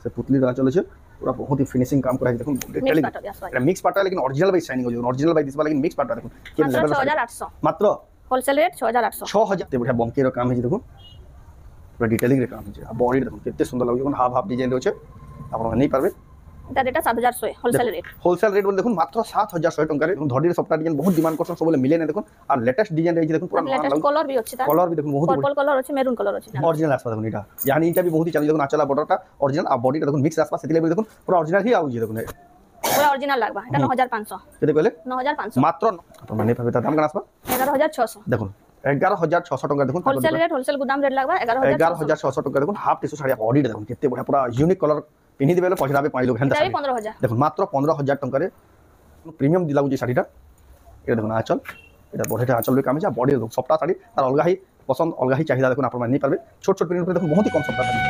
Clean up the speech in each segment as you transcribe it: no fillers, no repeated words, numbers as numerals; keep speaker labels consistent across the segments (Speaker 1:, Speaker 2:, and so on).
Speaker 1: से पुतली आंचल अच्छे पूरा बहुत ही फिनिशिंग काम करा है देखो डिटेलिंग एटा मिक्स पाटा लेकिन ओरिजिनल बाई शाइनिंग हो ओरिजिनल बाई दिस वाला लेकिन मिक्स पाटा देखो के लेवल
Speaker 2: 6800
Speaker 1: मात्र
Speaker 2: होलसेल रेट 6800
Speaker 1: 6000 ते बढ़िया बमके रो काम है देखो पूरा डिटेलिंग रे काम है बॉडी देखो कितने सुंदर लागो हाफ हाफ डिजाइन रे छै आपण नहीं पारबे
Speaker 2: এটা রেট 7100 होलसेल रेट
Speaker 1: बोल देखो मात्र 7100 टंका रे धड़ी सप्ताह डिजाइन बहुत डिमांड करछन सब मिले ने देखो और लेटेस्ट डिजाइन रे देखो पूरा
Speaker 2: लेटेस्ट कलर भी अछि ता
Speaker 1: कलर भी देखो बहुत
Speaker 2: पर्पल कलर अछि मेरून कलर अछि
Speaker 1: ओरिजिनल आसपा देखो इटा यानी इटा भी बहुत ही चली देखो आचला बॉर्डरटा ओरिजिनल आ बॉडीटा देखो मिक्स आसपा सेतिले देखो पूरा ओरिजिनल ही आउ जे देखो
Speaker 2: पूरा ओरिजिनल लागबा এটা 9500
Speaker 1: केते कहले
Speaker 2: 9500
Speaker 1: मात्र तो माने पाबे दाम कना आसपा
Speaker 2: 11600
Speaker 1: देखो 11600 टंका देखो
Speaker 2: होलसेल रेट होलसेल गुदाम रेट लागबा 11600
Speaker 1: टंका देखो हाफ टिशू साड़ी बॉडी देखो कितने बढ़िया पूरा यूनिक कलर पिनी दिबेले पछराबे पाई लोग हेंदा
Speaker 2: 15000
Speaker 1: देखो मात्र 15000 टंका रे प्रीमियम दिलाउ जे साड़ीटा ए देखो आंचल एटा बढ़िया आंचल रे काम है बॉडी देखो सप्ताह साड़ी तार अलगा ही पसंद अलगा ही चाहिदा देखो आपण माने नहीं पारबे छोट छोट प्रिंट पे देखो बहुत ही कम सप्ताह साड़ी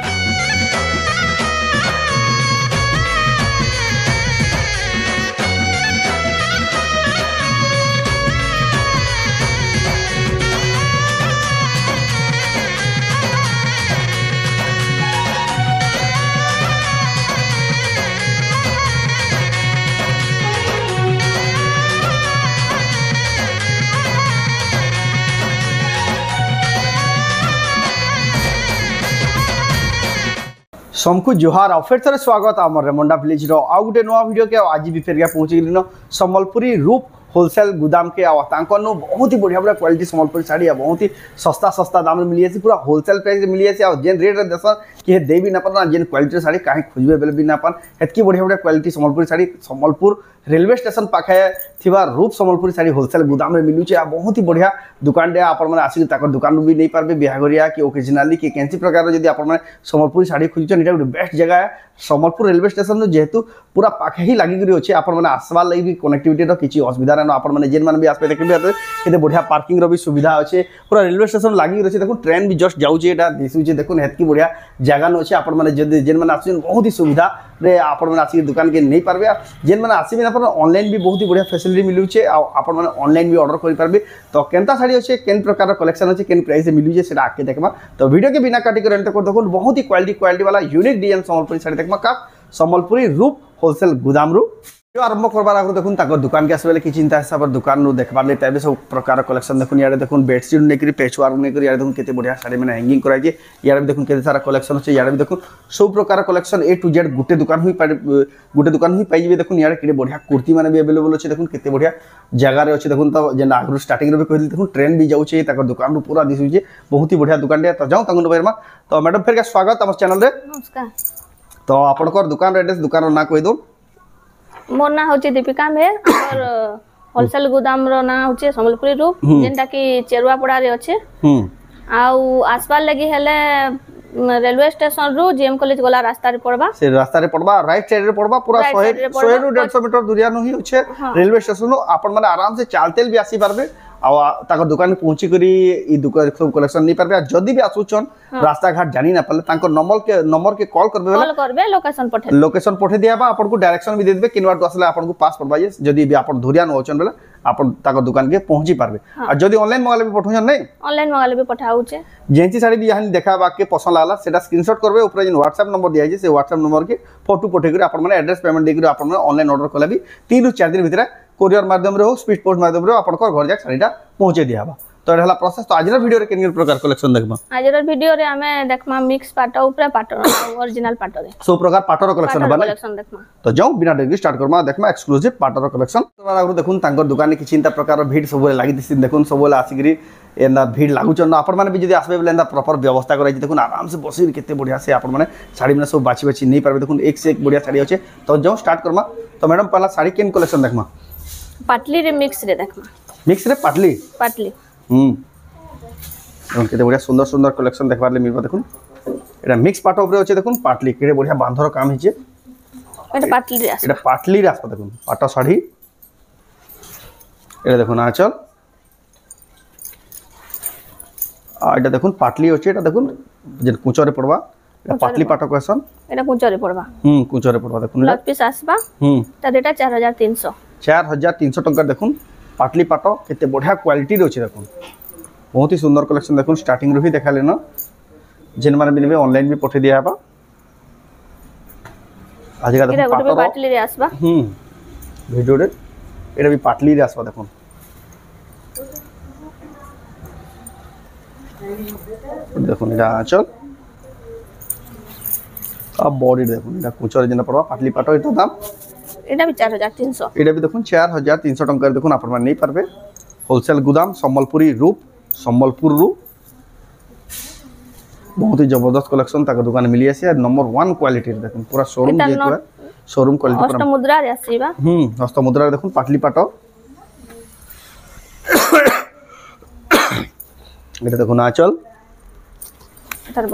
Speaker 1: समकु जोहार और फिर थे स्वागत आम रेमुंडा विलेज आउ गोटे नुआ वीडियो के आज भी फेर पहुंची गलिन संबलपुरी रूप होलसेल गुदाम के आनु बहुत ही बढ़िया बढ़िया क्वालिटी संबलपुरी साड़ी बहुत ही सस्ता सस्ता दाम में मिली पूरा होलसेल प्राइस मिली और जेन रेट देस कि दे भी ना पान जेन क्वालिटी साड़ी कहीं खोजे बेले भी ना पान हेतकी बढ़िया बढ़िया quality Sambalpuri sari Sambalpur railway station पाखे थिबा रूप संबलपुरी साड़ी होलसेल गुदाम में मिलूचे आ बहुत ही बढ़िया दुकान आपण आसिक दुकान भी नहीं पारबे बिहागरिया कि ओकेजनाली कि कैंसी प्रकार जब आपण संबलपुरी साड़ी खोजुछन एटा गोटे बेस्ट जगह है संबलपुर रेलवे स्टेशन जेहेतु पूरा पाखे ही लगिक अच्छे आपण आसबार लगी भी कनेक्टिविटी किसी असुविधा ना आपण जेन मैंने भी आसपे देखिए केते बढ़िया पार्किंग भी सुविधा अच्छे पूरा रेलवे स्टेशन लगिक अच्छे देखो ट्रेन भी जस्ट जाऊे दिशुचे देखो हेतकी बढ़िया जगह न अच्छे आपण जेन मैंने आस बहुत ही सुविधा रे आपण आसिक दुकान के नहीं पारबे जेन मैंने आसबे ना ऑनलाइन भी बहुत ही बढ़िया फैसिलिटी मिलूचे आपण मैंने ऑनलाइन भी ऑर्डर कर पारबे तो केनता साड़ी अच्छे केन प्रकार कलेक्शन अच्छे केन प्राइस मिलूचे से आके देखमा तो वीडियो के बिना काटी कर देखो बहुत ही क्वालिटी वाला यूनिक डिजाइन संबलपुरी साड़ी देखमा का संबलपुरी रूप होलसेल गुदाम रू आरंभ करबार आगे देखुन ताकर दुकान के आसबे कि चिंता हिसाब दुकान देखबार ले पाइबे सब प्रकार कलेक्शन देखुन यार देखुन बेडशीट नेकरी पेचवार नेकरी यार देखुन केते बढ़िया साड़ी मैंने हैंगिंग कराई जे यार भी देखुन केते सारा कलेक्शन अछि यार भी देखुन सब प्रकार कलेक्शन ए टू जेड गुटे दुकान हुई पाइबे देखुन यार केते बढ़िया कुर्ती माने भी अवेलेबल अछि देखुन केते बढ़िया जगह रे अछि देखुन त जे आगु स्टार्टिंग रे भी कहली देखुन ट्रेन भी जाउछे ताकर दुकान पूरा दिसुजे बहुत ही बढ़िया दुकान रे तो जाऊ तंगन बेरमा तो मैडम फिर के स्वागत हमर चैनल रे
Speaker 2: नमस्कार
Speaker 1: तो आपनकर दुकान एड्रेस दुकान ना कहि दो
Speaker 2: मोर ना होची दीपिका में और होलसेल गोदाम रो ना होची संबलपुरी रूप जेंटा कि चेरुआ पड़ा रे अच्छे आउ आसपार लगी हेले रेलवे स्टेशन रू जेएम कॉलेज गला रास्ता रे पड़बा
Speaker 1: से रास्ता रे पड़बा राइट साइड रे पड़बा पूरा 100 रू 150 मीटर दूरिया नु ही अच्छे रेलवे स्टेशन आपन माने आराम से चालतेल भी आसी पारबे आ ताको दुकान पहुंची करी ई दुकान सब कलेक्शन नहीं पारबे जदी भी आसुचन रास्ता घाट जानी ना पाले ताको नंबर के कॉल करबे लोकेशन पठे दियाबा आपन को डायरेक्शन भी दे देबे किनवा तो असले आपन को पास पड़बा जे जदी भी आपन धुरिया न होचन बेला आपन ताको दुकान के पहुंची पारबे आ जदी ऑनलाइन मंगाले भी पठोजन नहीं
Speaker 2: ऑनलाइन मंगाले भी पठाउचे
Speaker 1: जेंची साड़ी भी यहां देखाबा के पसंद आला सेटा स्क्रीनशॉट करबे ऊपर जे व्हाट्सएप नंबर दिया जे से व्हाट्सएप नंबर के फोटो पठे करी आपन माने एड्रेस पेमेंट देकरी आपन माने ऑनलाइन ऑर्डर कला भी 3 ରୁ 4 दिन भीतर कोरियर माध्यम रे हो स्पीड पोस्ट माध्यम रे आपन घर जाक साड़ीटा पहुंचे दियाबा तो एहला प्रोसेस तो आजर वीडियो रे केन प्रकार कलेक्शन देखबा
Speaker 2: आजर वीडियो रे हमें देखमा मिक्स पाटो ऊपर पाटो ओरिजिनल पाटो रे
Speaker 1: सब प्रकार पाटो कलेक्शन बना
Speaker 2: कलेक्शन देखमा
Speaker 1: तो जाऊ बिना देरी स्टार्ट करमा देखमा एक्सक्लूसिव पाटो कलेक्शन तो आगु देखुन तांकर दुकान के चिंता प्रकार भीड़ सब लागी दिसिन देखुन सब आसिकरी एना भीड़ लागुचन आपण माने भी जदी आसबे बेले एंदा प्रॉपर व्यवस्था कराई देखुन आराम से बसी केते बढ़िया से आपण माने साड़ी में सब बाची बाची नहीं पारबे देखुन एक से एक बढ़िया साड़ी अछि तो जाऊ स्टार्ट करमा तो मैडम पहला साड़ी केन कलेक्शन देखमा
Speaker 2: पाटली रे मिक्स रे पाटली
Speaker 1: केते बढ़िया सुंदर सुंदर कलेक्शन देखबार ले मिलबा देखुन एटा मिक्स पाट ऊपर अछि देखुन पाटली केते बढ़िया बांधर काम हिचे एटा पाटली रे आसबा देखुन पाट साड़ी एटा देखुन आंचल आ एटा देखुन पाटली अछि एटा देखुन जे कुचरे पड़बा एटा पाटली पाट क्वेश्चन
Speaker 2: एटा कुचरे पड़बा
Speaker 1: कुचरे पड़बा देखुन
Speaker 2: ब्लाउज पीस आसबा ता डेटा 4300 टंका देखुन पाटली पाट केते बढ़िया क्वालिटी रे अछि देखुन बहुत ही सुंदर कलेक्शन देखुन स्टार्टिंग रू ही देखा लेना जेन माने भी ऑनलाइन भी पठे दिया बा
Speaker 1: आजिका
Speaker 2: एटा
Speaker 1: देखो
Speaker 2: गोटे भी पाटली रे आसबा
Speaker 1: वीडियो रे एटा भी पाटली रे आसबा देखो देखो एटा आंचल अब बॉडी देखो एटा कुचर जेना पड़वा पाटली पाटो एटा दाम
Speaker 2: एटा भी 4300
Speaker 1: एटा भी देखो 4300 टंका देखो आपण मान नहीं पारबे होलसेल गोदाम संबलपुरी रूप संबलपुर रू बहुत ही जबरदस्त कलेक्शन तक दुकान मिली आसी नंबर 1 क्वालिटी देखो पूरा शोरूम जेतो है शोरूम क्वालिटी
Speaker 2: अष्ट मुद्रा रे आसीबा
Speaker 1: हस्त मुद्रा देखो पाटली पाटो एटा देखो नाचल
Speaker 2: तार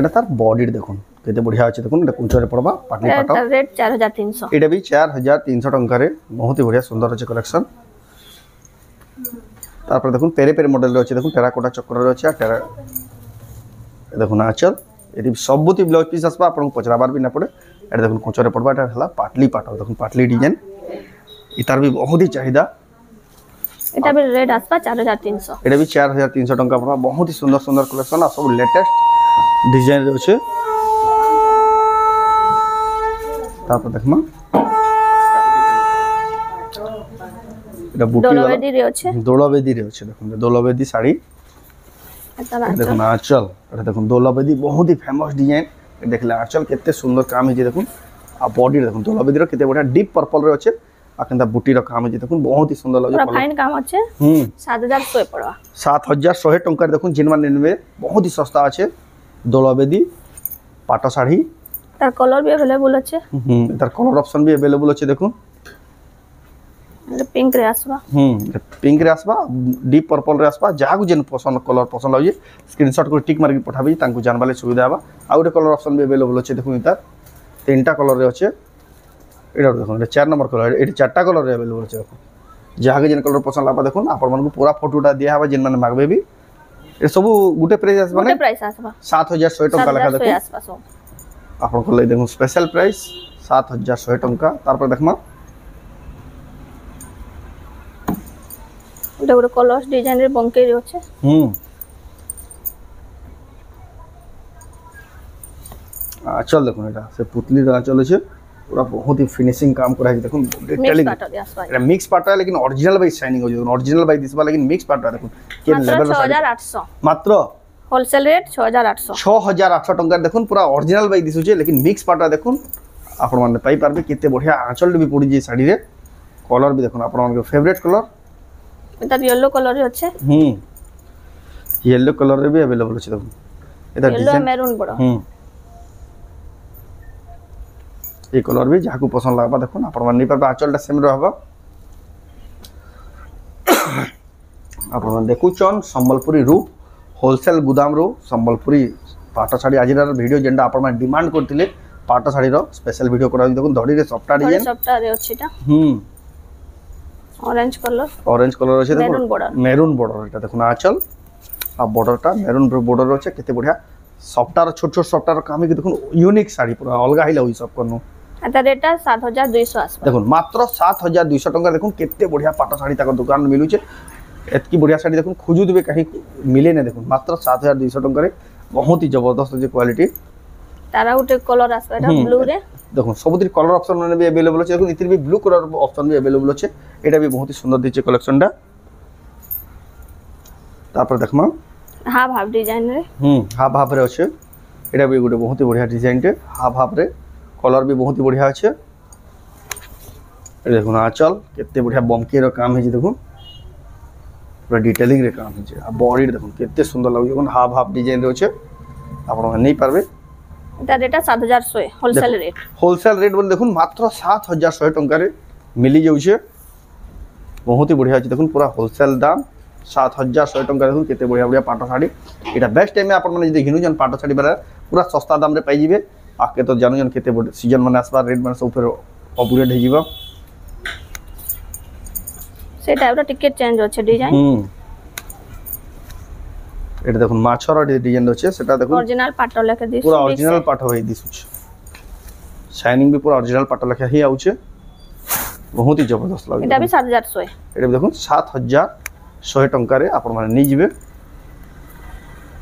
Speaker 1: तार बॉडी देखो केते बढ़िया अछि देखो एटा कुंचरे पड़बा पाटली पाटो
Speaker 2: रेट 4300
Speaker 1: एटा भी 4300 टंका रे बहुत ही बढ़िया सुंदर अछि कलेक्शन तापर देखो पेरे पेरे मॉडल रे अछि देखो टेराकोटा चक्र रे अछि टेरा देखो नाचल एटी सबुति ब्लाउज पीस आसबा आपन पचराबार भी ना पड़े एटा देखो कुंचरे पड़बा एटा हला पाटली पाटो देखो पाटली डिजाइन इतार भी बहुत ही चाहिदा
Speaker 2: एटा भी रेट आसबा 4300
Speaker 1: एटा भी 4300 टंका पड़बा बहुत ही सुंदर सुंदर कलेक्शन आ सब लेटेस्ट डिजाइन रे अछि तापर देखमा एटा बूटी वाला
Speaker 2: दोलवेदी रे अछि
Speaker 1: दोलवेदी रे अछि देखो दोलवेदी साड़ी देखो ना आंचल एटा देखो दोलवेदी बहुत ही फेमस डिजाइन देखले आंचल केते सुंदर काम है जे देखो आ बॉडी देखो दोलवेदी रो केते बढ़िया डीप पर्पल रे अछि आ केनता बूटी रो काम है जे देखो बहुत ही सुंदर लागे
Speaker 2: पूरा फाइन काम अछि 7100 पड़वा
Speaker 1: 7100 टंका देखो जिनवा 99 बहुत ही सस्ता अछि दोलवेदी पाटो साड़ी
Speaker 2: तार कलर भी अवेलेबल अछि
Speaker 1: तार कलर ऑप्शन भी अवेलेबल अछि देखो
Speaker 2: पिंक रे आसबा
Speaker 1: पिंक रे आसबा डीप पर्पल रे आसबा जा को जेन पसंद कलर पसंद लागे स्क्रीनशॉट को टिक मार के पठाबी तांको जानबाले सुविधा बा आ गोटे कलर ऑप्शन भी अवेलेबल अछि देखो तार तीनटा कलर रे अछि एटा देखो एटा 4 नंबर कलर एटा चारटा कलर रे अवेलेबल अछि देखो जा के जेन कलर पसंद लाबा देखो आपण मन को पूरा फोटोटा दिया हबा जेन माने मागबे भी ए सब गुटे प्राइस आसबा
Speaker 2: गुटे प्राइस आसबा
Speaker 1: 7100 टंका लखा देखो आपण को ले देखो स्पेशल प्राइस 7100 टंका तार पर देखमा
Speaker 2: एटा गोटे कलर्स डिजाइन रे बंके रे अछि
Speaker 1: चल देखो एटा से पुतली रा चल छै पूरा बहुत ही फिनिशिंग काम करा है देखो डिटेलिंग एटा मिक्स पार्ट है लेकिन ओरिजिनल बाई शाइनिंग हो जो ओरिजिनल बाई दिसबा लेकिन मिक्स पार्ट है देखो के लेवल
Speaker 2: 6800
Speaker 1: मात्र
Speaker 2: होलसेल रेट
Speaker 1: 6800 टंका देखो पूरा ओरिजिनल बाई दिसु छै लेकिन मिक्स पार्ट देखो आपण माने पाई पारबे केते बढ़िया आंचल भी पड़ी जे साड़ी रे कलर भी देखो आपण माने फेवरेट कलर
Speaker 2: एटा येलो कलर रे अछि
Speaker 1: येलो कलर रे भी अवेलेबल अछि देखो एटा
Speaker 2: येलो मैरून बडा
Speaker 1: ये कलर भी जाकू पसंद लागबा देखो ना आपण माने पर आंचलटा सेम रहबा आपण देखु चन संबलपुरी रूप होलसेल गोदाम रो संबलपुरी पाटो साड़ी आजिरार वीडियो जेंडा आपण माने डिमांड करथिले पाटो साड़ी रो स्पेशल वीडियो करा देखो धड़ी रे सफ्टा डिजाइन
Speaker 2: सफ्टा रे अछिटा ऑरेंज कलर
Speaker 1: अछि देखो मैरून बॉर्डर एटा देखो ना आंचल आ बॉर्डरटा मैरून बॉर्डर अछि केते बढ़िया सफ्टार छोट छोट सफ्टार काम के देखो यूनिक साड़ी पूरा अलगा हिला होई सब करनो
Speaker 2: एटा रेट 7200 आसबा
Speaker 1: देखो मात्र 7200 टंका देखो केते बढ़िया पाटो साड़ी तक दुकान में मिलु छे एतकी बढ़िया साड़ी देखो खोजु देबे कहीं मिले ने देखो मात्र 7200 टंका रे बहुत ही जबरदस्त जे क्वालिटी
Speaker 2: तारा उटे कलर आसबा एटा ब्लू रे
Speaker 1: देखो सबुतिर कलर ऑप्शन माने भी अवेलेबल अछि देखो इतिर भी ब्लू कलर ऑप्शन भी अवेलेबल अछि एटा भी बहुत ही सुंदर दिचे कलेक्शन डा तापर देखमा
Speaker 2: हाफ हाफ डिजाइन रे
Speaker 1: हाफ हाफ रे अछि एटा भी गुटे बहुत ही बढ़िया डिजाइन टे हाफ हाफ रे कलर भी बहुत ही बढ़िया अछि देखो ना चल केते बढ़िया बमके रो काम है जे देखो पूरा डिटेलिंग रे काम है जे आ बॉडी देखो केते सुंदर लागै देखो हाफ हाफ डिजाइन रे अछि आपण नहीं पारबे
Speaker 2: एटा रेट 7100 होलसेल रेट
Speaker 1: बोल देखो मात्र 7100 टंका रे मिली जाउ छे बहुत ही बढ़िया अछि देखो पूरा होलसेल दाम 7100 टंका देखो केते बढ़िया बढ़िया पाटो साड़ी एटा बेस्ट टाइम में आपण माने जे घिनु जन पाटो साड़ी बारे पूरा सस्ता दाम रे पाई जिवे आके तो जानू जन केते सीजन माने आसबा रेट माने सब फिर अपग्रेड हे जिवो
Speaker 2: से टाइप रो टिकट चेंज होछे डिजाइन
Speaker 1: एटा देखो माछर डिजाइन होछे सेटा देखो
Speaker 2: ओरिजिनल पाटो लेके दिस
Speaker 1: पूरा ओरिजिनल पाटो होई दिसु शाइनिंग भी पूरा ओरिजिनल पाटो लेके ही आउछे बहुत ही जबरदस्त लागे
Speaker 2: एटा भी 7100
Speaker 1: एटा देखो 7100 टंका रे आपण माने नि जिवे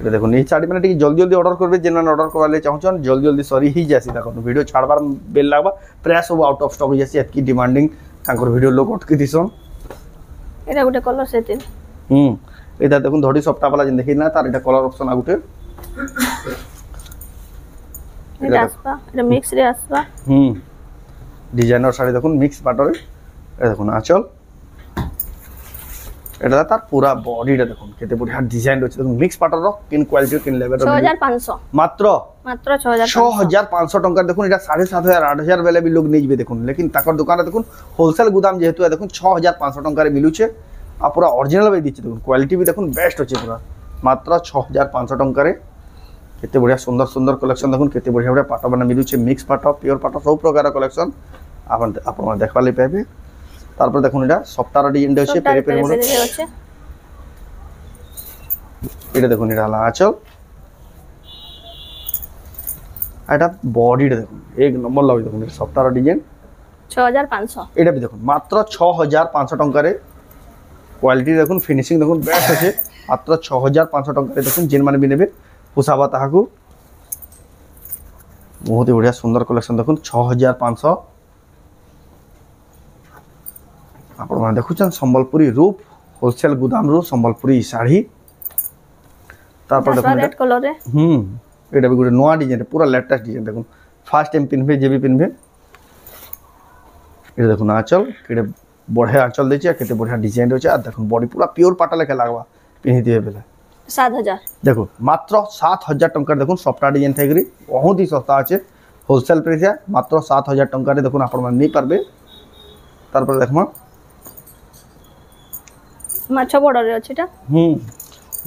Speaker 1: এটা দেখুন এই শাড়ি মানে টিকে জলদি জলদি অর্ডর করবে যেন অর্ডর করলে চাহুছন জলদি জলদি সরি হি যাসি দেখুন ভিডিও ছাড়বার বেল লাগবা প্রায় সব আউট অফ স্টক হয়ে যাসি এতকি ডিমান্ডিং তাঙ্কর ভিডিও লোক অটকি দিছন
Speaker 2: এটা গোটে কলর সেটিং
Speaker 1: এটা দেখুন ধড়ি সপ্তাহ वाला যেন দেখি না তার এটা কলর অপশন আ গুটে
Speaker 2: এটা আসবা এটা মিক্স রে আসবা
Speaker 1: ডিজাইনার শাড়ি দেখুন মিক্স বাটরে এটা দেখুন আঁচল এটা তার পুরা বডিটা দেখুন কেতে বড়িয়া ডিজাইন রয়েছে দেখুন মিক্স পাটর কিন কোয়ালিটি কিন লেভেল
Speaker 2: 6500
Speaker 1: মাত্র 6500 টাকা দেখুন এটা 7500 8000 বেলে বি লোক নিয়ে যাবে দেখুন লেকিন তাকর দোকানে দেখুন হোলসেল গুদাম যেহেতু দেখুন 6500 টাকারে মিলুছে আর পুরা অরিজিনাল ভাই দিচ্ছে দেখুন কোয়ালিটি বি দেখুন বেস্ট হচ্ছে পুরা মাত্র 6500 টাকারে কেতে বড়িয়া সুন্দর সুন্দর কালেকশন দেখুন কেতে বড়িয়া বড়িয়া পাট মানে মিলুছে মিক্স পাট পিওর পাট সব প্রকার কালেকশন আপনারা দেখবালে পাবে তারপর দেখুন এটা সফটওয়্যার ডিজাইন হচ্ছে পেরে পেরে মনে
Speaker 2: হচ্ছে
Speaker 1: এটা দেখুন এটা হলো আঁচল এটা বডিটা দেখুন এক নম্বর লাগে দেখুন এটা সফটওয়্যার ডিজাইন
Speaker 2: 6500
Speaker 1: এটা বি দেখুন মাত্র 6500 টাকারে কোয়ালিটি দেখুন ফিনিশিং দেখুন বেস্ট আছে মাত্র 6500 টাকারে দেখুন যেন মানে বি নেবে পোষাবা তাহাকু বহুত বঢ়িয়া সুন্দর কালেকশন দেখুন 6500 আপনারা দেখুছেন সম্বলপুরি রূপ হোলসেল গুদাম রু সম্বলপুরি শাড়ি তারপর দেখুন
Speaker 2: রেড কালারে
Speaker 1: এটা বি গোটে নয়া ডিজাইন পুরা লেটেস্ট ডিজাইন দেখুন ফার্স্ট টাইম পিনবে যে বি পিনবে এটা দেখুন আঁচল কেটে বড়িয়া আঁচল দিয়েছে কেতে বড়িয়া ডিজাইন রয়েছে আর দেখুন বডি পুরা পিওর পাটা লেখা লাগবা পিনি দিবে বেলা
Speaker 2: 7000
Speaker 1: দেখুন মাত্র 7000 টাকার দেখুন সফটওয়্যার ডিজাইন থাকি বহুত হি সস্তা আছে হোলসেল প্রাইস মাত্র 7000 টাকারে দেখুন আপনারা নেই পারবে তারপর দেখমা
Speaker 2: মাছ বর্ডারে আছে এটা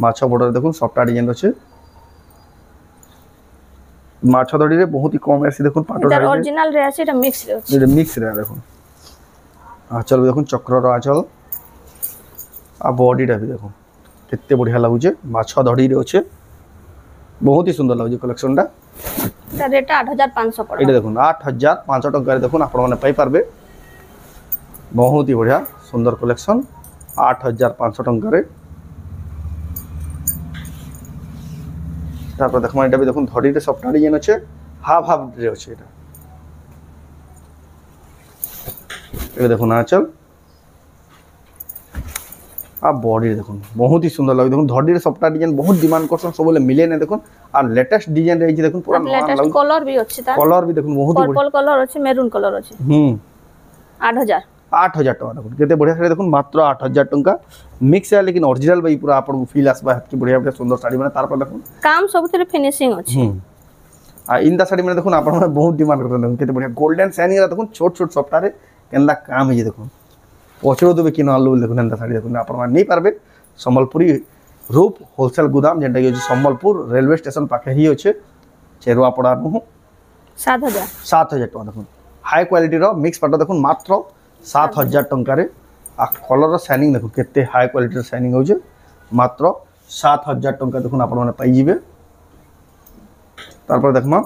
Speaker 1: মাছ বর্ডারে দেখুন সফটওয়্যার ডিজাইন আছে মাছ দড়িরে বহুত হি কম আছে দেখুন পাটর
Speaker 2: এটা অরিজিনাল রে আছে এটা মিক্স রে আছে
Speaker 1: এটা মিক্স রে দেখুন আঁচল দেখুন চক্রর আঁচল আর বডিটা বি দেখুন কেতে বঢ়িয়া লাগুছে মাছ দড়িরে আছে বহুত হি সুন্দর লাগুছে কালেকশনটা
Speaker 2: এটা রেট 8500 পড়ে
Speaker 1: এটা দেখুন 8500 টাকারে দেখুন আপনারা পাই পারবে বহুত হি বঢ়িয়া সুন্দর কালেকশন 8500 টাকারে তারপর দেখুন এটা বি দেখুন ধড়িতে সফটওয়্যার ডিজাইন আছে হাফ হাফ রে আছে এটা দেখুন আঁচল আর বডি দেখুন বহুত হি সুন্দর লাগে দেখুন ধড়িতে সফটওয়্যার ডিজাইন বহুত ডিমান্ড করছেন সবলে মিলে না দেখুন আর লেটেস্ট ডিজাইন রয়েছে দেখুন পুরো
Speaker 2: লেটেস্ট কলর বি আছে তার
Speaker 1: কলর বি দেখুন বহুত
Speaker 2: পার্পল কলর আছে মেরুন কলর আছে
Speaker 1: 8000 টাকা দেখুন কেতে বঢ়িয়া শাড়ি দেখুন মাত্র 8000 টাকা মিক্স है लेकिन ओरिजिनल भाई पूरा आपन फील आसबा की बढ़िया बढ़िया सुंदर साड़ी माने तार पर देखुन
Speaker 2: काम सबथरे फिनिशिंग আছে
Speaker 1: आ इंदा साड़ी माने देखुन आपन बहुत डिमांड करते देखुन केते बढ़िया गोल्डन शाइनिंग रा देखुन छोट छोट सफ्टारे केनला काम है देखुन पछरो देबे किन आलू देखुन इंदा साड़ी देखुन आपन नहीं पारबे संबलपुरी रूप होलसेल गुदाम जेंटा कि संबलपुर रेलवे स्टेशन पाखे ही होचे चेरुआपड़ा नु 7000 टाका देखुन हाई क्वालिटी रो मिक्स पाटा देखुन मात्र 7000 टंका आ कलर शाइनिंग देखो केते हाई क्वालिटी शाइनिंग होजे मात्र 7000 टंका देखुन आपण माने पाई जिवे तारपर देखमा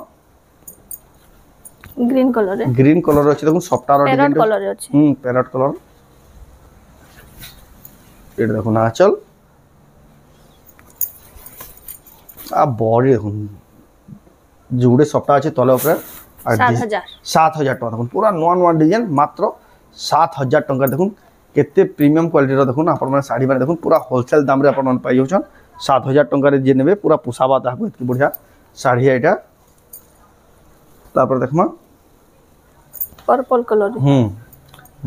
Speaker 2: ग्रीन कलर
Speaker 1: अछि देखुन सॉफ्टवेयर डिजाइन
Speaker 2: कलर अछि
Speaker 1: पैरेट कलर एटा देखुन आंचल आ बॉडी देखुन जुड़े सॉफ्टवेयर अछि तले ऊपर 7000 टका देखुन पूरा नवा नवा डिजाइन मात्र 7000 टंका देखुन केते प्रीमियम क्वालिटी रो देखुन आपण माने साड़ी माने देखुन पूरा होलसेल दाम रे आपण माने पाई होछन 7000 टंका रे जे नेबे पूरा पुसाबा ताको एतकी बढ़िया साड़ी एटा तापर देखमा
Speaker 2: purple colour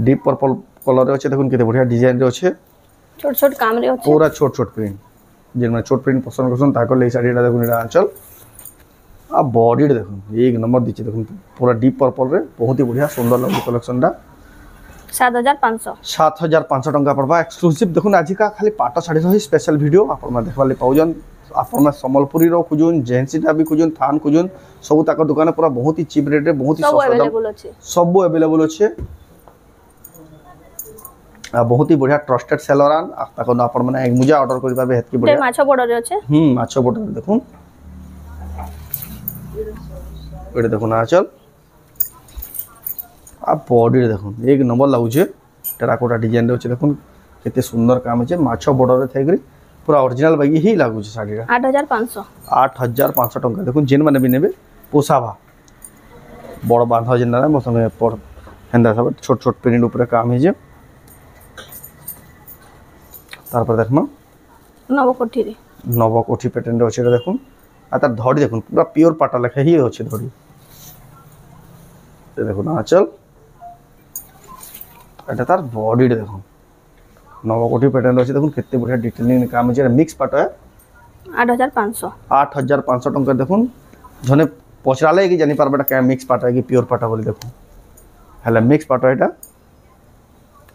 Speaker 1: deep purple colour रे अछि देखुन केते बढ़िया डिजाइन रे अछि
Speaker 2: छोट छोट काम रे अछि
Speaker 1: पूरा छोट छोट प्रिंट जे माने छोट प्रिंट पसंद करछन ताको ले साड़ी एटा देखुन एटा आंचल आ बॉडी देखुन एक नंबर दिछि देखुन पूरा डीप पर्पल रे बहुत ही बढ़िया सुंदर लगु कलेक्शनटा 7500 टंका पड़वा एक्सक्लूसिव देखुन आज का खाली पाटा साड़ी रही स्पेशल वीडियो आपण देखवाले पाउजन आपण संबलपुरी रो खुजुन जेंसीटा भी खुजुन थान खुजुन सब ताक दुकान पूरा बहुत ही चीप रेट रे बहुत ही सस्ता सब अवेलेबल अछि आ बहुत ही बढ़िया ट्रस्टेड सेलरान ताक आपण माने एक मुजा ऑर्डर करि पाबे हेतकी बढ़िया
Speaker 2: माछो बॉर्डर रे अछि
Speaker 1: माछो बॉर्डर देखुन एटा देखुन आचल आ बॉडी देखुन एक नंबर लागुचे टेराकोटा डिजाइन रे अछि देखुन केते सुंदर काम अछि माछो बॉर्डर रे थाइकरी पूरा ओरिजिनल बागी ही लागू शाढ़ी
Speaker 2: 8500
Speaker 1: 8500 टंका देखो जेन मैंने भी नेबे पोसाबा बड़ बांध जेन ना मो संगे पर हेंदा सब छोट छोट प्रिंट ऊपर काम है जे तार पर देखमा नवकोठी पैटर्न अच्छे देखुन आ तार धड़ी देखुन पूरा प्योर पाटा लेखा ही अच्छे धड़ी देखुन आंचल एटा तार बॉडी देखुन नवकोठी पैटर्न अच्छे देखुन केते बढ़िया डिटेलिंग काम है मिक्स पाटा है 8500 टंका देखुन जने पचराले कि जानि पारबेटा क्या मिक्स पाटा है कि प्योर पाटा बोली देखुन हला मिक्स पाटा एटा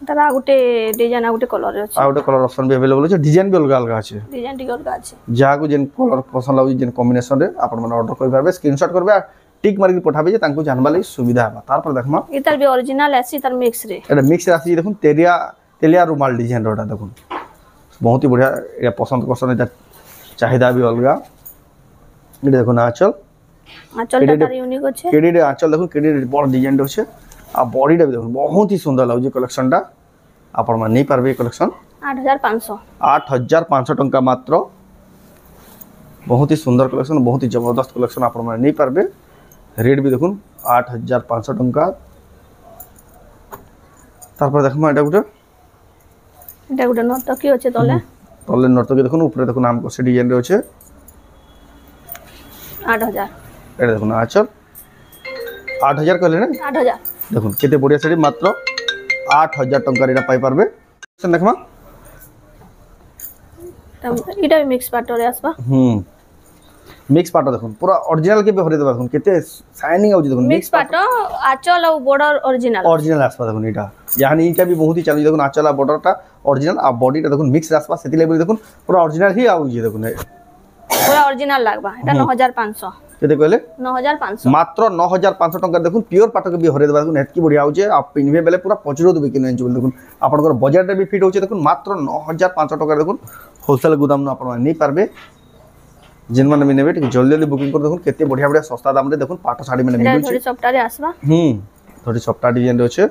Speaker 2: तारा गुटे डिजाइन आ गुटे कलर अछि
Speaker 1: आ गुटे कलर ऑप्शन भी अवेलेबल अछि डिजाइन भी अलग अलग अछि
Speaker 2: डिजाइन टिक अलग अछि
Speaker 1: जहा को जेन कलर पसंद लागु जेन कॉम्बिनेशन रे आपण मन ऑर्डर कर पारबे स्क्रीनशॉट करबे टिक मार के पठाबे जे तांको जानबा लागि सुविधा हेबा तार पर देखमा
Speaker 2: इतर भी ओरिजिनल अछि तार मिक्स रे
Speaker 1: एटा मिक्स राशि देखुन तेलिया रुमाल डिजाइन रोटा देखुन बहुत ही बढ़िया या पसंद करसन एटा चाहिदा भी अलगा ये देखुन आंचल
Speaker 2: तार यूनिक अछि
Speaker 1: केडी आंचल देखुन केडी बड़ डिजाइन अछि आ बॉडी डे देखो बहुत ही सुंदर लागु कलेक्शन टा आपण मान नहीं पारबे कलेक्शन 8500 टंका मात्र बहुत ही सुंदर कलेक्शन बहुत ही जबरदस्त कलेक्शन आपण मान नहीं पारबे रेट भी देखुन 8500 टंका तार पर देखमा एटा गुटे
Speaker 2: नर्तकी अछि तले
Speaker 1: नर्तकी देखुन ऊपर देखुन नाम को से डिजाइन रे अछि
Speaker 2: 8000
Speaker 1: एटा देखुन आचल 8000 कहले ना
Speaker 2: 8000
Speaker 1: देखुन केते बढ़िया साड़ी मात्र 8000 टंका रेटा पाई पारबे देखमा
Speaker 2: इटा मिक्स पाटो रे आसबा
Speaker 1: मिक्स पाटो देखुन पूरा ओरिजिनल के भरे देबा देखुन केते शाइनिंग आउ देखुन
Speaker 2: मिक्स पाटो आचल और बॉर्डर ओरिजिनल
Speaker 1: आसबा देखुन इटा यानी इटा भी बहुत ही चालू देखुन आचल आ बॉर्डरटा ओरिजिनल आ बॉडीटा देखुन मिक्स आसबा सेति लेबे देखुन पूरा ओरिजिनल ही आउ जे देखुन
Speaker 2: पूरा ओरिजिनल लागबा एटा 9500
Speaker 1: केते कहले
Speaker 2: 9500
Speaker 1: मात्र 9500 टंका देखुन प्योर पाटो के भी हरे देबा देखुन एतकी बढ़िया होचे आप पिनबे बेले पूरा पचरो देबे कि नहीं देखुन आपनकर बजट भी फिट होचे देखुन मात्र 9500 टंका देखुन होलसेल गोदाम न आपण नहीं पारबे जिन मन भी नेबे जल्दी जल्दी बुकिंग कर देखुन केते बढ़िया बढ़िया सस्ता दाम रे देखुन पाटो साड़ी माने मिलुचे
Speaker 2: थोड़ी सफ्टा रे आसबा
Speaker 1: थोड़ी सफ्टा डिजाइन रे होचे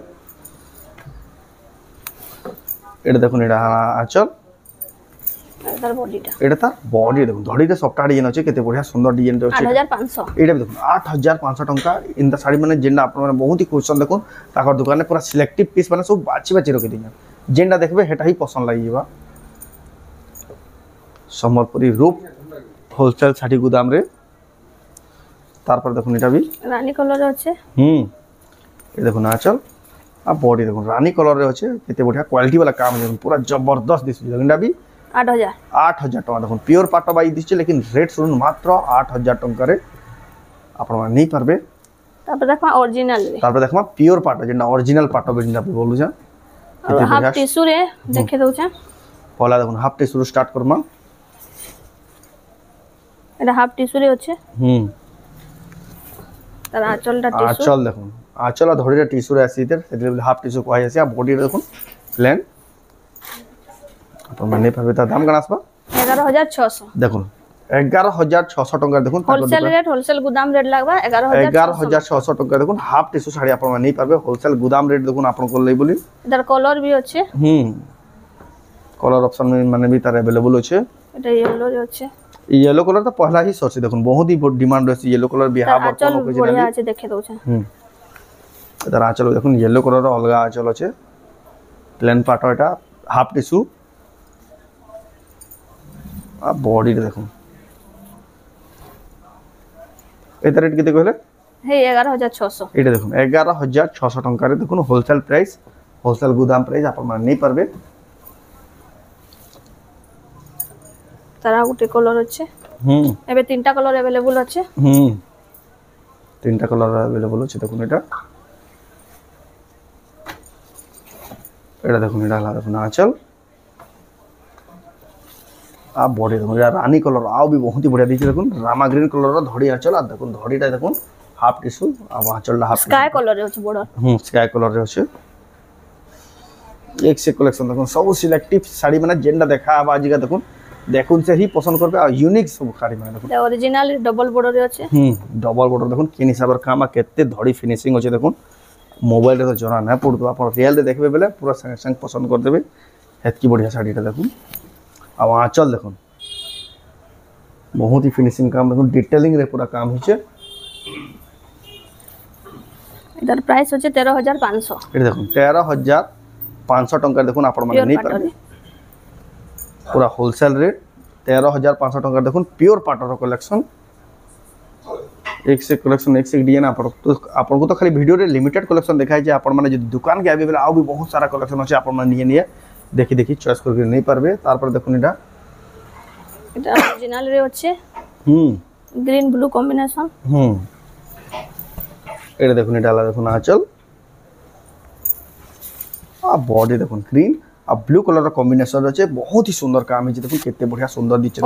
Speaker 1: एटा देखुन एटा आचल
Speaker 2: तार बॉडीटा
Speaker 1: एटा तार बॉडी देखुन धड़ी रे सफ्टा डिजाइन होचे केते बढ़िया सुंदर डिजाइन रे होचे
Speaker 2: 8500
Speaker 1: एटा भी देखुन 8500 टंका इन द साड़ी माने जेंडा आपण माने बहुत ही क्वेश्चन देखुन ताकर दुकान में पूरा सिलेक्टिव पीस माने सब बाची बाची रखि दिया जेंडा देखबे हेटा ही पसंद लागि जेबा संबलपुरी रूप होलसेल साड़ी गोदाम रे तार पर देखुन एटा भी
Speaker 2: रानी कलर रे होचे
Speaker 1: ए देखुन आचल आ बॉडी देखुन रानी कलर रे होचे केते बढ़िया क्वालिटी वाला काम देखुन पूरा जबरदस्त दिसु एटा भी 8000 टका देखुन प्योर पाटो बाई दिसचे लेकिन रेट सुन मात्र 8000 टका रे आपण मान नहीं पारबे
Speaker 2: तापर देखमा ओरिजिनल रे
Speaker 1: तापर देखमा प्योर पाटो जेना ओरिजिनल पाटो बेजना बोलु जा
Speaker 2: हाफ टिश्यू रे देखे दउ छ
Speaker 1: पहला देखुन हाफ टिश्यू स्टार्ट करमा
Speaker 2: एटा हाफ टिश्यू रे होचे तार आंचलटा टिश्यू
Speaker 1: आंचल देखुन आंचल धड़ी रे टिश्यू रे आसीते सेते हाफ टिश्यू को आसी आ बॉडी देखुन प्लेन अपन माने पाबे ता दाम कना आसबा
Speaker 2: 11600
Speaker 1: देखुन 11600 टका देखुन
Speaker 2: होलसेल रेट होलसेल गोदाम रेट लागबा
Speaker 1: 11600 टका देखुन हाफ टिश्यू साड़ी अपन माने पाबे होलसेल गोदाम रेट देखुन अपन को ले बोली
Speaker 2: इधर कलर भी होचे
Speaker 1: कलर ऑप्शन में माने भी तार अवेलेबल होचे
Speaker 2: एटा येलो रे होचे
Speaker 1: येलो कलर तो पहला ही सोचे देखुन बहुत ही डिमांड रहसी येलो कलर बिहार
Speaker 2: बर्तन को बढ़िया আছে देखे दउ छ
Speaker 1: इधर आंचल देखुन येलो कलर अलगा आंचल আছে प्लेन पाटो एटा हाफ टिश्यू आ बॉडी देखुन एता रेट केते कहले
Speaker 2: हे 11600
Speaker 1: एटा देखुन 11600 टंका रे देखुन होलसेल प्राइस होलसेल गोदाम प्राइस आपण मान नहीं पारबे
Speaker 2: तारा गुटे कलर আছে एबे तीनटा कलर अवेलेबल আছে
Speaker 1: तीनटा कलर अवेलेबल আছে দেখুন এটা দেখুন এটা হলো দেখুন आंचल आ बॉडी देखुन या रानी कलर आउ भी बहुत ही बढ़िया दिखे देखुन रामा ग्रीन कलर रो धड़ी आंचल आ देखुन धड़ीटा देखुन हाफ टिश्यू आ आंचलटा हाफ
Speaker 2: स्काई कलर रे होचे बॉर्डर
Speaker 1: स्काई कलर रे होचे एक से कलेक्शन देखुन सब सिलेक्टिव साड़ी माने जेंडा देखा अब आज का देखुन से ही पसंद करबे आ यूनिक सब साड़ी माने देखुन
Speaker 2: ओरिजिनल डबल बॉर्डर रे होचे
Speaker 1: डबल बॉर्डर देखुन किन हिसाब काम आ केते धड़ी फिनिशिंग होचे देखुन मोबाइल रे तो जरा ना पड़तो अपन रियल रे देखबे बेले पूरा संग संग पसंद कर देबे हेतकी बढ़िया साड़ीटा देखुन आ आंचल देखो बहुत ही फिनिशिंग काम देखो डिटेलिंग रे पूरा काम होचे
Speaker 2: इधर प्राइस होचे 13,500
Speaker 1: ये देखो 13,500 टंका देखो आपण माने नहीं पारे पूरा होलसेल रेट 13,500 टंका देखो प्योर पाटर कलेक्शन एक से डिजाइन आपन को तो खाली वीडियो रे लिमिटेड कलेक्शन देखाइ जे आपण माने जे दुकान के आबे बेला आ भी बहुत सारा कलेक्शन अछि आपण माने निये देखि चॉइस करके नहीं पारबे तार पर देखो निडा
Speaker 2: এটা অরিজিনাল রে আছে গ্রিন ব্লু কম্বিনেশন
Speaker 1: এটা দেখুন এটা দেখুন আঁচল आ बॉडी देखो ग्रीन आ ब्लू कलर कॉम्बिनेशन আছে बहुत ही सुंदर काम है देखो केते बढ़िया सुंदर दिचे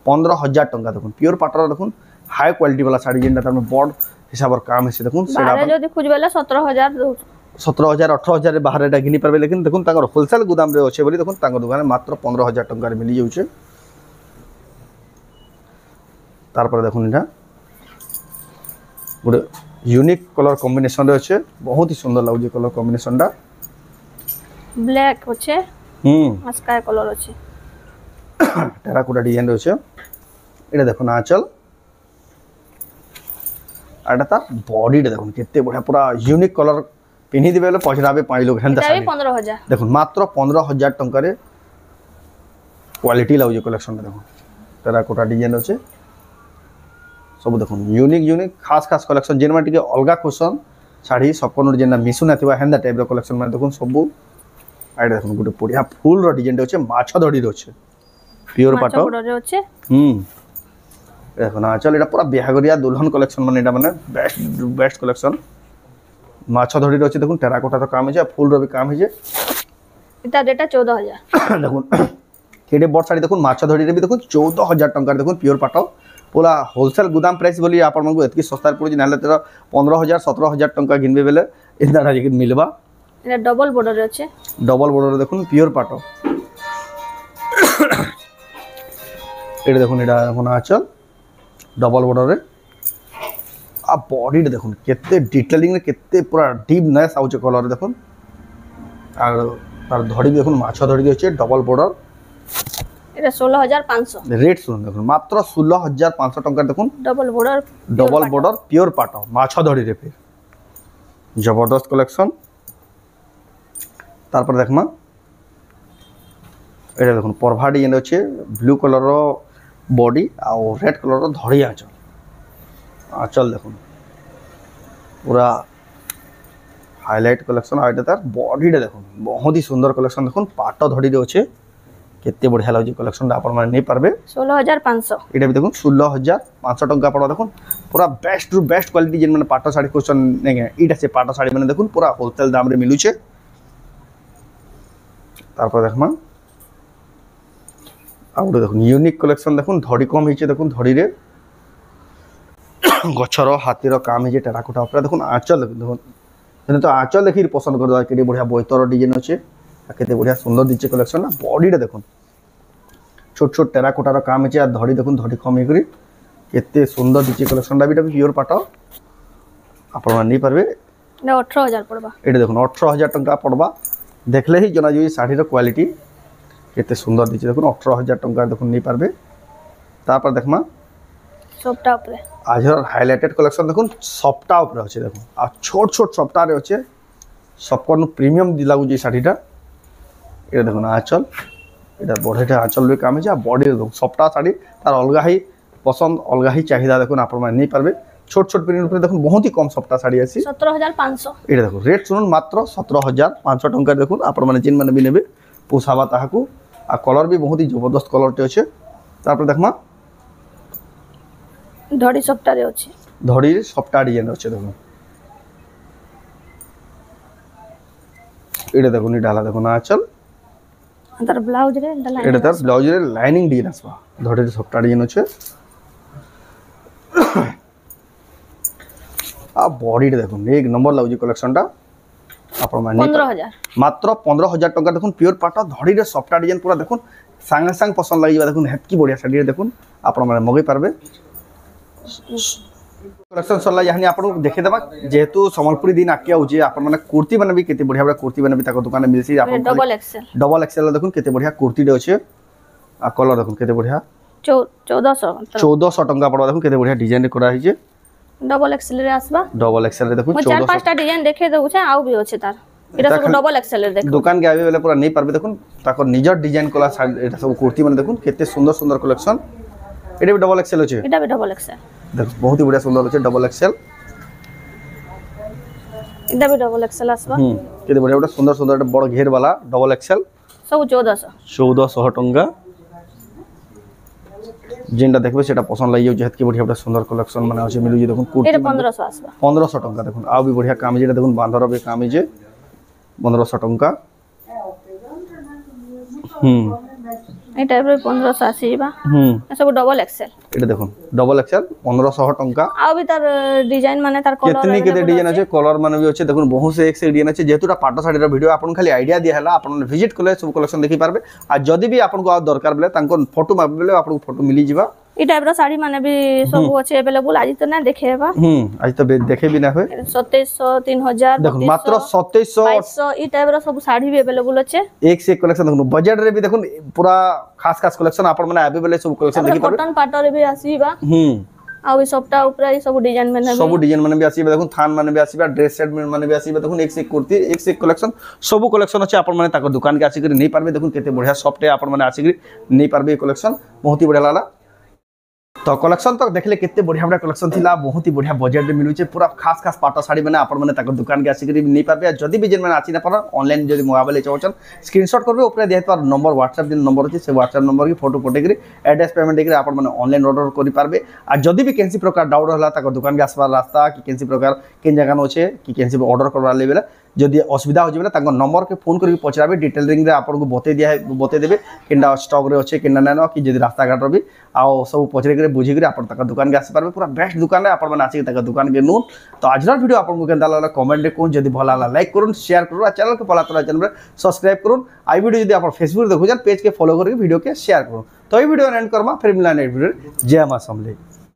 Speaker 1: 15,000 टंका देखो प्योर पाटर देखो हाई क्वालिटी वाला साड़ी जेंटा तमे बॉड हिसाब काम है देखो
Speaker 2: सेडा बाहर जदी खुजबेला 17,000 दो
Speaker 1: 17,000 18,000 रे बाहर एटा घिनी परबे लेकिन देखो ताकर होलसेल गोदाम रे अछि बोली देखो ताकर दुकान मात्र 15,000 टंका रे मिली जाउछे तार पर देखो निटा गोटे यूनिक कलर कॉम्बिनेशन रे अछि बहुत ही सुंदर लागु कलर कॉम्बिनेशन दा
Speaker 2: ब्लैक होचे स्काई कलर होचे
Speaker 1: टेराकोटा डिजाइन रे होचे एटा देखो ना आंचल आटा ता बॉडी देखो केते बढ़िया पूरा यूनिक कलर पिनि दिबेले पछराबे पाई लोग हेंदा साड़ी
Speaker 2: 15,000
Speaker 1: देखो मात्र 15,000 टंका रे क्वालिटी लागु कलेक्शन देखो टेराकोटा डिजाइन होचे सब देखो यूनिक खास कलेक्शन जेन में टिके अलगा क्वेश्चन साड़ी सबको जेना मिसु नाथिबा हेंदा टाइप रो कलेक्शन में देखो सब आइडा देखो गुटे बढ़िया फुल रो डिजाइन होचे माछ धड़ी रोचे प्योर पाटो देखो ना चल एटा पूरा बिहागरिया दुल्हन कलेक्शन माने एटा माने बेस्ट कलेक्शन माछ धड़ी रोचे देखो टेराकोटा रो काम है फुल रो भी काम है
Speaker 2: इता डेटा 14,000
Speaker 1: देखो केडे बड़ साड़ी देखो माछ धड़ी रे भी देखो 14,000 टंका देखो प्योर पाटो पूरा होलसेल गोदाम प्राइस बोली आपण मन को एतकी सस्ता पड़ी नाले तेरा 15,000 17,000 टंका गिनबे बेले इतना मिलबा
Speaker 2: एटा डबल बॉर्डर रे अछि
Speaker 1: डबल बॉर्डर देखो प्योर पाटो एटा देखो एटा देखो आंचल डबल बॉर्डर रे आ बॉडी देखो केते डिटेलिंग रे केते पूरा डीप नाइस आउचे कलर देखो आ तार धड़ी देखो माछ धड़ी अछि डबल बॉर्डर
Speaker 2: एटा 16,500
Speaker 1: रेट सुन देखो मात्र 16,500 टंका देखो
Speaker 2: डबल बॉर्डर
Speaker 1: प्योर पाटो माछ धड़ी रे फिर जबरदस्त कलेक्शन तार पर देखमा एटा देखो परभा डिजाइन अछि ब्लू कलर रो बॉडी आ रेड कलर रो धड़ी आंचल देखो पूरा हाईलाइट कलेक्शन आ एटा तार बॉडी देखो बहुत ही सुंदर कलेक्शन देखो पाटो धड़ी रे अछि केते बढ़िया लागु कलेक्शन आपण माने नहीं पारबे
Speaker 2: 16,500
Speaker 1: एटा भी देखो 16,500 टंका पड़ो देखो पूरा बेस्ट रु बेस्ट क्वालिटी जेन माने पाटो साड़ी क्वेश्चन नेगे इटा से पाटो साड़ी माने देखो पूरा होलसेल दाम रे मिलु छे तार पर देखमा आ देखो यूनिक कलेक्शन देखो धड़ी कम हिचे देखो धड़ी रे गछरो हाथीर काम हिचे टेराकोटा ऊपर देखो आंचल देखो जने तो आंचल देखि पसंद कर दवा केते बढ़िया बोइतर डिजाइन अछि केते बढ़िया सुंदर दिचे कलेक्शन ना बॉडी रे देखो छोट छोट टेराकोटा रो काम है धड़ी देखो धड़ी कम करी केते सुंदर दिचे कलेक्शन दा बिटा प्योर पाटो आपण मान नहीं पारबे
Speaker 2: 18,000 पड़बा
Speaker 1: एटा देखो 18,000 टंका पड़बा देखले ही जना जो साड़ी रो क्वालिटी केते सुंदर दिचे देखो 18,000 टंका देखो नहीं पारबे ता पर देखमा
Speaker 2: सॉफ्टा ऊपर
Speaker 1: आज हाइलाइटेड कलेक्शन देखो सॉफ्टा ऊपर अछि देखो आ छोट छोट सॉफ्टा रे अछि सबको प्रीमियम लागु जे साड़ीटा ये देखो ना आंचल इधर बढ़ेटा आंचल भी काम है बॉडी देखो सॉफ्टा साड़ी तार अलगा ही पसंद अलगा ही चाहिदा देखो आपण मान नहीं पारबे छोट छोट प्रिंट ऊपर देखो बहुत ही कम सॉफ्टा साड़ी आसी
Speaker 2: 17,500
Speaker 1: ये देखो रेट सुन मात्र 17,500 टंका देखो आपण मान जिन माने भी नेबे पोसाबा ताहाकू आ कलर भी बहुत ही जबरदस्त कलर टे अछि तापर देखमा
Speaker 2: धड़ी सॉफ्टा रे अछि
Speaker 1: धड़ी सॉफ्टा डिजाइन अछि देखो एटा देखो नी डाला देखो ना आंचल
Speaker 2: अंदर ब्लाउज रे
Speaker 1: एटा तार ब्लाउज रे लाइनिंग डिजाइन आसबा धड़ी सॉफ्टा डिजाइन अछि आ बॉडी देखो एक नंबर लागु कलेक्शन टा आपण माने
Speaker 2: 15,000
Speaker 1: मात्र 15,000 टंका देखो प्योर पाटा धड़ी रे सॉफ्टा डिजाइन पूरा देखो संगे संग पसंद लागिबा देखो हेतकी बढ़िया साड़ी रे देखो आपण माने मगे पारबे कलेक्शन सरला यानी आपन देखे देबा जेहेतु संबलपुरी दिन आके आउजे आपन माने कुर्ती माने भी केते बढ़िया बढ़िया कुर्ती माने भी ताको दुकान में मिलसी आपन
Speaker 2: डबल एक्सेल
Speaker 1: देखो केते बढ़िया कुर्ती डे अछि आ कलर देखो केते बढ़िया
Speaker 2: 1400
Speaker 1: टंका पड़वा देखो केते बढ़िया डिजाइन करा हिजे
Speaker 2: डबल एक्सेल रे आसबा
Speaker 1: डबल एक्सेल रे देखो
Speaker 2: मो 4-5 टा डिजाइन देखे दउ छै आउ भी होचे तार एटा सब डबल एक्सेल रे देखो
Speaker 1: दुकान के आबे बेले पूरा नहीं पारबे देखो ताको निजर डिजाइन कला एटा सब कुर्ती माने देखो केते सुंदर सुंदर कलेक्शन एटा भी डबल एक्सेल होचे
Speaker 2: एटा भी डबल एक्सेल
Speaker 1: देखो बहुत ही बढ़िया सुंदर होचे डबल एक्सेल
Speaker 2: एटा भी डबल एक्सेल आसबा
Speaker 1: केते बढ़िया बड़ा सुंदर सुंदर बड़ घेर वाला डबल एक्सेल
Speaker 2: सब 1400
Speaker 1: टंका जेंडा देखबे सेटा पसंद लागि जेत के बढ़िया बड़ा सुंदर कलेक्शन माने अछि मिलु जे देखो कुर्ती
Speaker 2: एटा 1500 आसबा
Speaker 1: 1500 टंका देखो आ भी बढ़िया काम जेटा देखो बांधर बे काम जे 1500 टंका
Speaker 2: ए टाइप रे 1500 आसीबा सब डबल एक्सेल
Speaker 1: एटा देखो डबल एक्सेल 1500 टंका
Speaker 2: आ भी तार डिजाइन माने तार कलर
Speaker 1: कितनी केते डिजाइन अछि कलर माने भी अछि देखो बहुत से एक से डिजाइन अछि जेतुटा पाटो साड़ी रो वीडियो आपन खाली आईडिया दिया हला आपन विजिट करले सब कलेक्शन देखि पारबे आ जदी भी आपन को आ दरकार बेले तांको फोटो माबेले आपन को फोटो मिली जिबा
Speaker 2: ई टाइप रो साड़ी माने भी सब अछि अवेलेबल आज तो ना देखेबा
Speaker 1: आज तो देखे भी ना होय
Speaker 2: 2700 3000
Speaker 1: देखो मात्र 2700
Speaker 2: ई टाइप रो सब साड़ी भी अवेलेबल अछि
Speaker 1: एक से कलेक्शन देखो बजट रे भी देखो पूरा खास खास कलेक्शन आपन माने अवेलेबल सब कलेक्शन देखि पारबे
Speaker 2: कॉटन पाटो रे भी आसीबा आ ई सबटा ऊपर ई सब डिजाइन माने
Speaker 1: सब डिजाइन माने भी आसीबा देखो थान माने भी आसीबा ड्रेस सेट माने भी आसीबा देखो एक से कुर्ती एक से कलेक्शन सब कलेक्शन अछि आपन माने ताको दुकान के आसी करी नहीं पारबे देखो केते बढ़िया सॉफ्ट है आपन माने आसी करी नहीं पारबे कलेक्शन बहुत ही बढ़िया लागला तो कलेक्शन तो देखले केते बढ़िया बढ़िया कलेक्शन थिला बहुत ही बढ़िया बजट रे मिलुचे पूरा खास खास पाटो साड़ी माने आपन माने ताको दुकान के आसी करी नहीं पारबे जदी भी जेन माने आसी ना पर ऑनलाइन जदी मोबाइल ले चाहछन स्क्रीनशॉट करबे ऊपर देत पर नंबर व्हाट्सएप दिन नंबर अछि से व्हाट्सएप नंबर की फोटो पटे करी एड्रेस पेमेंट देकरी आपन माने ऑनलाइन ऑर्डर करि पारबे आ जदी भी केनसी प्रकार डाउट होला ताको दुकान के आसपास रास्ता कि केनसी प्रकार केन जगह न होचे कि केनसी ऑर्डर करवा ले बेला जदी असुविधा हो जेबे ताको नंबर के फोन करके पचराबे डिटेल रिंग रे आपन को बते देबे केनडा स्टॉक रे होचे केनडा ना कि जदी रास्ता घाट रो भी आ सब पचरे करे बुझी करे आपन ताको दुकान के आसी पारबे पूरा बेस्ट दुकान है आपन माने आसी ताको दुकान के नून तो आजर वीडियो आपन को केनदा लागला कमेंट रे कोन जदी भला लागला लाइक करूँ शेयर करूँ आ चैनल के पला तला चैनल रे सब्सक्राइब करूँ आई वीडियो जदी आपन फेसबुक देखो जन पेज के फॉलो करके वीडियो के शेयर करूँ तो ई वीडियो एंड करमा फिर मिलना नेक्स्ट वीडियो जय मां समले।